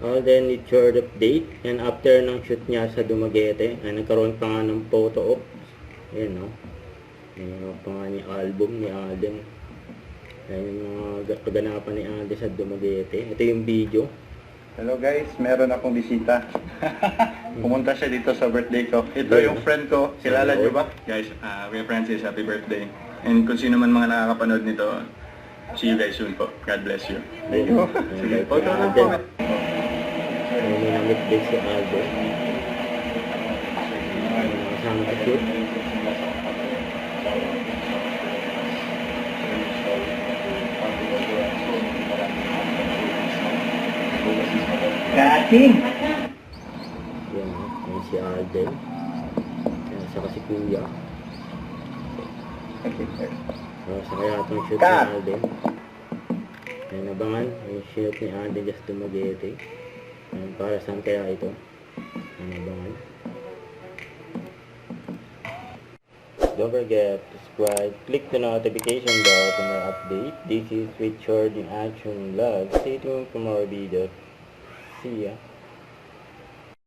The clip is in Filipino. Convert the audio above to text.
Then it's short update. And after ng shoot niya sa Dumaguete, ay nagkaroon pa nga ng photo ops. Ayan, no? Ayan pa nga ni album ni Alden. Ayan yung mga kaganapan ni Alden sa Dumaguete. Ito yung video. Hello guys, meron akong bisita. Pumunta siya dito sa birthday ko. Ito yung friend ko. Kilala niyo ba? Guys, Kuya Francis, happy birthday. And kung sino man mga nakakapanood nito, see you guys soon po. God bless you. Thank you. Sige, photo lang po. May namit din si Alden. Kasama ka shoot. Dating! Yan, yan si Alden. Yan, saka si Kuya. Sa kaya itong shoot ni Alden. Yan, abangan. Yung shoot ni Alden just Dumaguete. Yan, para saan kaya ito? Yan, abangan. Don't forget to subscribe. Click the notification bell for more update. This is Richard in Action Vlog. Stay tuned for more videos. See ya.